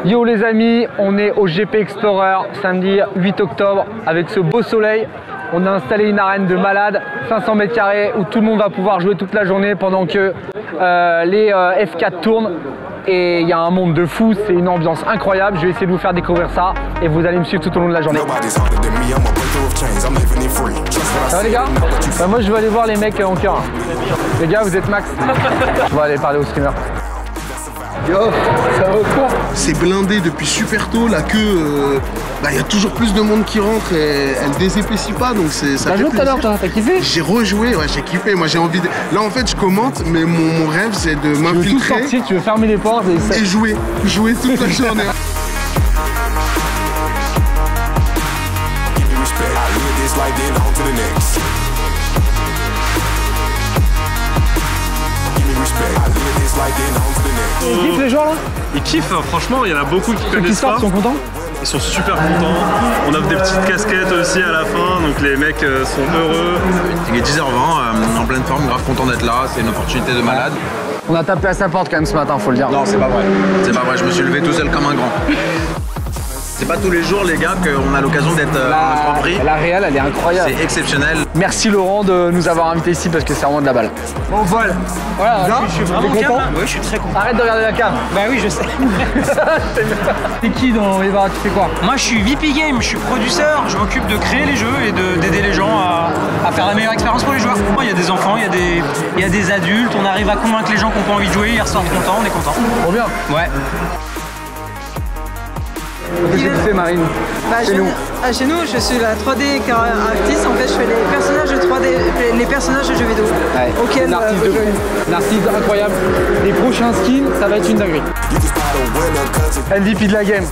Yo les amis, on est au GP Explorer samedi 8 octobre avec ce beau soleil. On a installé une arène de malade, 500 mètres carrés où tout le monde va pouvoir jouer toute la journée pendant que les F4 tournent. Et il y a un monde de fou, c'est une ambiance incroyable. Je vais essayer de vous faire découvrir ça et vous allez me suivre tout au long de la journée. Ça va les gars? Moi je vais aller voir les mecs en cœur. Les gars, vous êtes max. Je vais aller parler au streamer. Yo, ça va quoi? C'est blindé depuis super tôt, la queue, y a toujours plus de monde qui rentre et elle désépaissit pas, donc ça fait joué tout à l'heure toi, t'as kiffé? J'ai rejoué, ouais, j'ai kiffé, moi j'ai envie de... Là en fait je commente, mais mon rêve c'est de m'infiltrer. Tu veux tout sortir, tu veux fermer les portes et jouer toute la journée. Ils kiffent les joueurs là? Ils kiffent, franchement, il y en a beaucoup qui connaissent pas. Ils sont contents? Ils sont super contents. On offre des petites casquettes aussi à la fin, donc les mecs sont heureux. Il est 10h20, en pleine forme, grave content d'être là, c'est une opportunité de malade. On a tapé à sa porte quand même ce matin, faut le dire. Non, c'est pas vrai. C'est pas vrai, je me suis levé tout seul comme un grand. C'est pas tous les jours, les gars, qu'on a l'occasion d'être à un Grand Prix. La réelle, elle est incroyable. C'est exceptionnel. Merci Laurent de nous avoir invités ici parce que c'est vraiment de la balle. Bon, vol. Voilà, je suis vraiment content. Oui, je suis très content. Arrête de regarder la cam. Bah oui, je sais. T'es qui dans Eva? Tu fais quoi? Moi, je suis VP Game, je suis producteur. Je m'occupe de créer les jeux et d'aider les gens à faire la meilleure expérience pour les joueurs. Il y a des enfants, il y a des adultes. On arrive à convaincre les gens qui n'ont pas envie de jouer. Ils ressortent contents, on est contents. Trop bien. Ouais. Qu'est-ce que tu fais, Marine? Chez nous, je suis la 3D artiste. En fait, je fais les personnages de 3D, les personnages de jeux vidéo. Ouais. Auxquels Narcisse incroyable. Les prochains skins, ça va être une dinguerie. MVP de la game.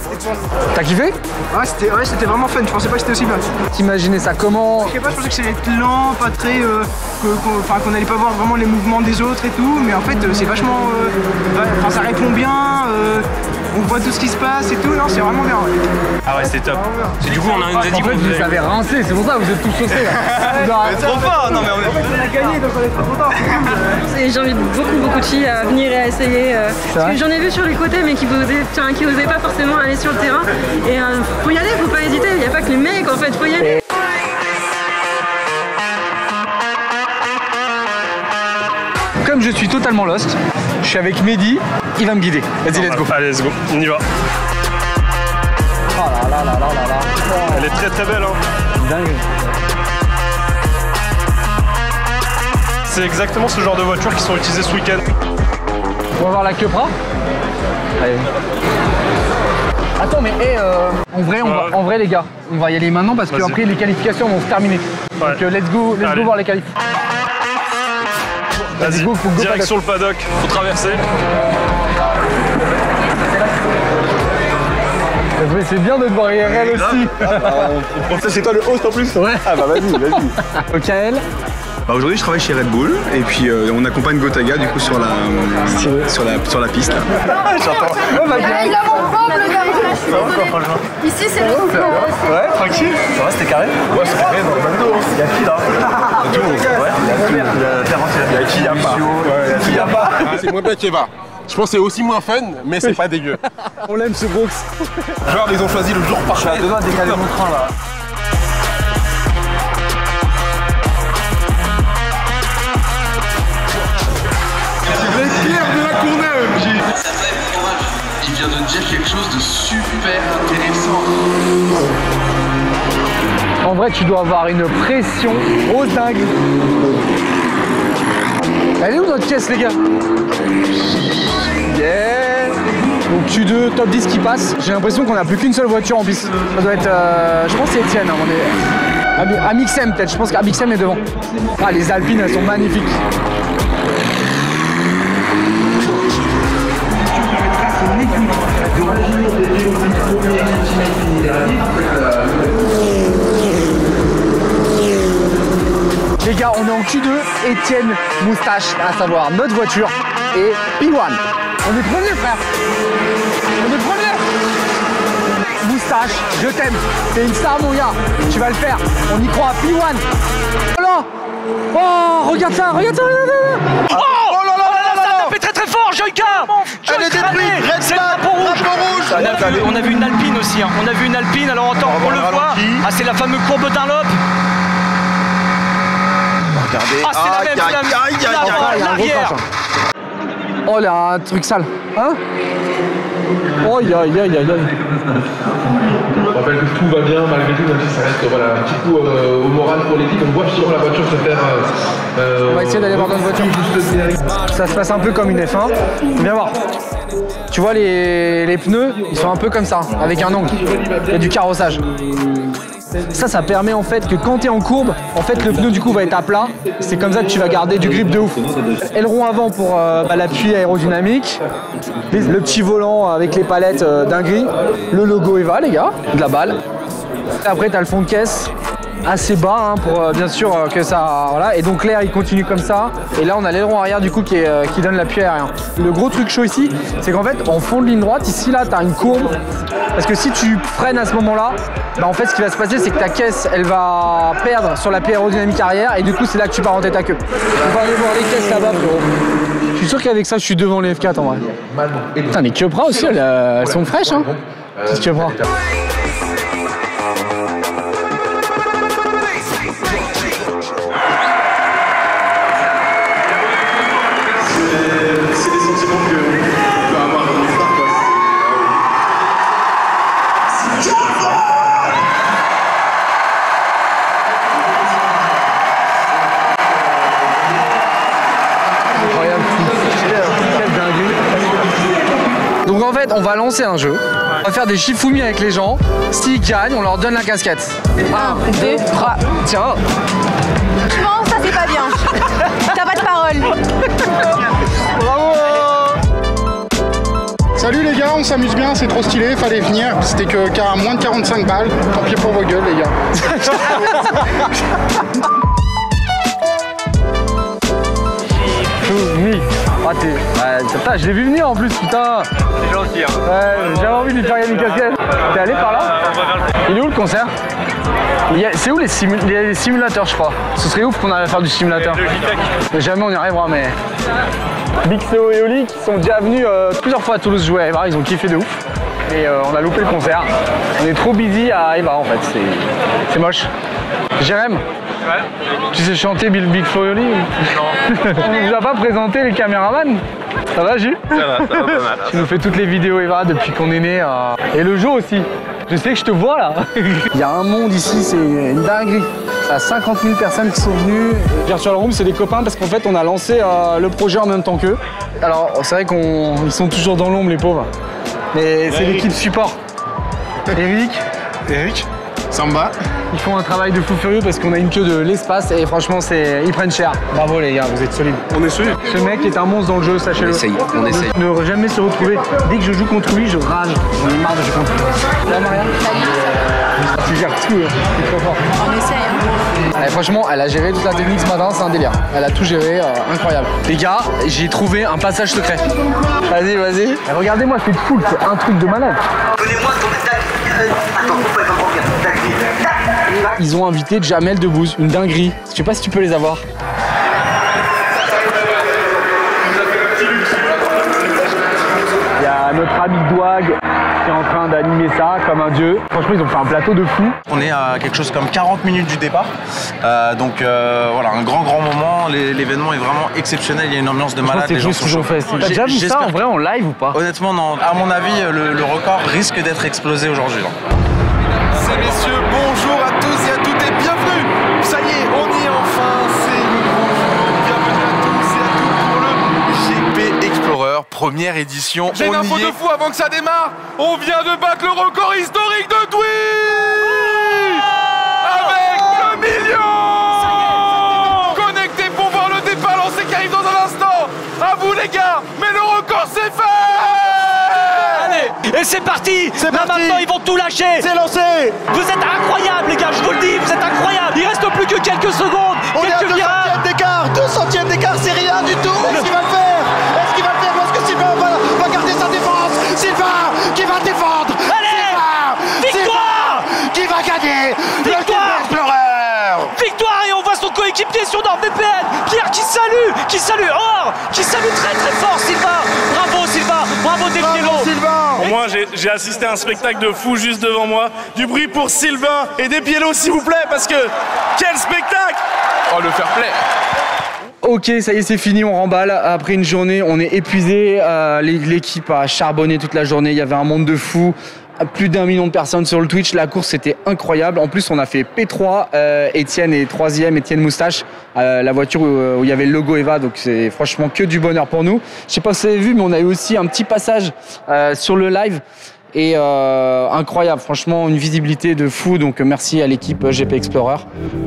T'as kiffé? Ouais, c'était vraiment fun. Je pensais pas que c'était aussi bien. T'imaginais ça comment? Je sais pas, je pensais que ça allait être lent, pas très, qu'on allait pas voir vraiment les mouvements des autres et tout. Mais en fait, c'est vachement, ça répond bien. On voit tout ce qui se passe et tout, non, c'est vraiment bien. Ouais. Ah ouais, c'était top. Du coup, on a dit qu'on vous avez rincé, c'est pour ça que vous êtes tous chaussés là. trop fort. Non mais On a gagné, donc on est trop contents. J'invite beaucoup de filles à venir et à essayer. Parce que j'en ai vu sur les côtés, mais qui osaient pas forcément aller sur le terrain. Et faut y aller, faut pas hésiter. Il n'y a pas que les mecs, en fait, faut y aller. Comme je suis totalement lost, je suis avec Mehdi, il va me guider. Vas-y, let's go. Allez, let's go, on y va. Oh là là. Elle est très belle, hein. Dingue. C'est exactement ce genre de voitures qui sont utilisées ce week-end. On va voir la Cupra. Allez. Attends, mais en vrai les gars, on va y aller maintenant parce que après les qualifications vont se terminer. Ouais. Donc let's go voir les qualifs. Vas-y, direction le paddock, faut traverser. C'est bien de te voir IRL aussi. C'est toi le host en plus? Ouais. Ah bah vas-y. Ok, elle. Aujourd'hui je travaille chez Red Bull et puis on accompagne Gotaga du coup sur la piste là. J'entends. Il a mon pauvre le gars. Ici c'est le Ouais, tranquille. Ça va, c'était carré? Ouais, c'est carré dans le bando. Il y a qui là? Tout. Ouais, il y a qui? Il y a pas. Il y a pas. C'est moins bien qu'Eva. Je pense que c'est aussi moins fun, mais c'est pas dégueu. On l'aime ce Brooks. Genre ils ont choisi le jour parfait. Je suis à 2 doigts de décaler mon train là. De la Courneuve. Il vient de dire quelque chose de super intéressant. En vrai, tu dois avoir une pression grosse dingue. Elle est où notre pièce, les gars? Yeah. Donc Q2, top 10 qui passe. J'ai l'impression qu'on n'a plus qu'une seule voiture en piste. Ça doit être, je pense que c'est Etienne. On est Amixem peut-être. Je pense qu'Amixem est devant. Ah, les Alpines, elles sont magnifiques. Les gars, on est en Q2, Etienne Moustache, à savoir notre voiture, et P1. On est premier, frère. On est premier. Moustache, je t'aime. T'es une star, mon gars. Tu vas le faire. On y croit. P1. Oh là. Oh, regarde ça, regarde ça. Oh là là, ça a tapé très fort. fort, Joyka. Elle est détruite. Red C'est le flag, drapeau rouge. rouge. On a vu une Alpine aussi, hein. On a vu une Alpine, alors autant qu'on le voit. Ah, c'est la fameuse courbe Dunlop. Regardez. Ah, c'est la même, l'arrière. Oh, il y a un truc sale. Hein? Oh, aïe, aïe, aïe, aïe. Je rappelle que tout va bien malgré tout, même si ça reste voilà, un petit coup au moral pour l'équipe. On voit justement la voiture se faire. On va essayer d'aller voir notre voiture. Ça se passe un peu comme une F1. Viens voir. Tu vois les pneus, ils sont un peu comme ça, avec un angle. Il y a du carrossage. Ça permet en fait que quand tu es en courbe, en fait le pneu du coup va être à plat. C'est comme ça que tu vas garder du grip de ouf. Aileron avant pour l'appui aérodynamique. Le petit volant avec les palettes dinguerie. Le logo Eva les gars, de la balle. Après tu as le fond de caisse assez bas hein, pour bien sûr que ça... Voilà. Et donc l'air il continue comme ça. Et là on a l'aileron arrière du coup qui donne l'appui aérien. Le gros truc chaud ici, c'est qu'en fait en fond de ligne droite, ici là tu as une courbe. Parce que si tu freines à ce moment-là, bah en fait ce qui va se passer c'est que ta caisse elle va perdre sur l'appui aérodynamique arrière et du coup c'est là que tu pars en tête à queue. On va aller voir les caisses là-bas frérot. Je suis sûr qu'avec ça je suis devant les F4 en vrai. Putain les Cupra aussi elles sont fraîches hein. Qu'est-ce que tu prends? C'est des sentiments que on peut avoir dans l'histoire. Incroyable. Quelle dinguerie. Donc en fait on va lancer un jeu. On va faire des Shifumi avec les gens. S'ils gagnent, on leur donne la casquette. 1, 2, 3. Tiens. Franchement, ça c'est pas bien. T'as pas de parole. Bravo. Salut les gars, on s'amuse bien, c'est trop stylé, fallait venir. C'était que moins de 45 balles. Tant pis pour vos gueules les gars. Oui. Ah putain, je l'ai vu venir en plus, putain. C'est gentil, hein. Ouais, j'avais envie de lui faire gagner une casquette. T'es allé par là? Il est où le concert? C'est où les simulateurs je crois? Ce serait ouf qu'on arrive à faire du simulateur. Mais jamais on y arrivera mais... Big CO et Oli qui sont déjà venus plusieurs fois à Toulouse jouer à Eva, ils ont kiffé de ouf. Et on a loupé le concert. On est trop busy à Eva en fait, c'est moche. Jérém, ouais. Tu sais chanter Big Flo et Oli? Non. On vous a pas présenté les caméramans? Ça va Jules? Ça va pas mal. Tu nous fais toutes les vidéos Eva depuis qu'on est né. Et le jeu aussi. Je sais que je te vois là. Il y a un monde ici, c'est une dinguerie. Il y a 50 000 personnes qui sont venues. Virtual Room, c'est des copains parce qu'en fait, on a lancé le projet en même temps qu'eux. Alors, c'est vrai qu'ils sont toujours dans l'ombre, les pauvres. Mais c'est l'équipe support. Eric, Samba. ils font un travail de fou furieux parce qu'on a une queue de l'espace et franchement, ils prennent cher. Bravo les gars, vous êtes solides. On est solides. Ce mec est un monstre dans le jeu, sachez-le. On essaye. Ne jamais se retrouver. Dès que je joue contre lui, je rage. J'en ai marre de jouer contre lui. Là, Maria? Tu gères tout, c'est trop fort. On essaye. Hein. Franchement, elle a géré toute la technique ce matin, c'est un délire. Elle a tout géré, incroyable. Les gars, j'ai trouvé un passage secret. Vas-y. Regardez-moi cette foule, c'est un truc de malade. Donnez-moi ton médaille. Attends, faut pas bien. Ils ont invité Jamel Debbouze, une dinguerie. Je sais pas si tu peux les avoir. Il y a notre ami Douag qui est en train d'animer ça comme un dieu. Franchement, ils ont fait un plateau de fou. On est à quelque chose comme 40 minutes du départ. Donc voilà, un grand moment. L'événement est vraiment exceptionnel. Il y a une ambiance de malade. C'est plus ce qu'ils ont fait. T'as déjà vu ça en vrai en live ou pas? Honnêtement, non. À mon avis, le record risque d'être explosé aujourd'hui. Mesdames et messieurs, bonjour à tous et à toutes et bienvenue. Ça y est, on y est enfin. C'est le grand jour. Bienvenue à tous et à toutes pour le GP Explorer, première édition. J'ai une info de fou avant que ça démarre. On vient de battre le record historique de Dwi avec le million. Connectez pour voir le départ lancé qui arrive dans un instant. À vous les gars, mais le record c'est fait. Et c'est parti! Là maintenant ils vont tout lâcher! C'est lancé! Vous êtes incroyables les gars, je vous le dis, vous êtes incroyables! Il reste plus que quelques secondes! On est à 2 centièmes d'écart! 2 centièmes d'écart, c'est rien du tout! Est-ce qu'il va le faire? Est-ce qu'il va le faire? Ou est-ce que Sylvain va garder sa défense? Sylvain qui va défendre! Allez! Victoire! Qui va gagner? Victoire! Le Explorer! Victoire! Et on voit son coéquipier pied sur NordVPN. Pierre qui salue Or, qui salue très très fort Sylvain. Bravo Sylvain, bravo Despiello. Pour moi, j'ai assisté à un spectacle de fou juste devant moi. Du bruit pour Sylvain et Despiello s'il vous plaît, parce que quel spectacle! Oh, le fair play. Ok, ça y est, c'est fini, on remballe. Après une journée, on est épuisé. L'équipe a charbonné toute la journée. Il y avait un monde de fous. Plus d'1 million de personnes sur le Twitch. La course, c'était incroyable. En plus, on a fait P3. Étienne est 3e, Étienne Moustache. La voiture où il y avait le logo Eva. Donc, c'est franchement que du bonheur pour nous. Je sais pas si vous avez vu, mais on a eu aussi un petit passage sur le live. Et incroyable, franchement, une visibilité de fou. Donc, merci à l'équipe GP Explorer.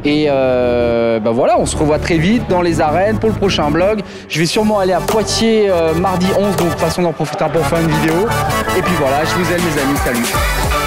Et voilà, on se revoit très vite dans les arènes pour le prochain vlog. Je vais sûrement aller à Poitiers mardi 11. Donc, de toute façon, on en profitera pour faire une vidéo. Et puis voilà, je vous aime, les amis. Salut.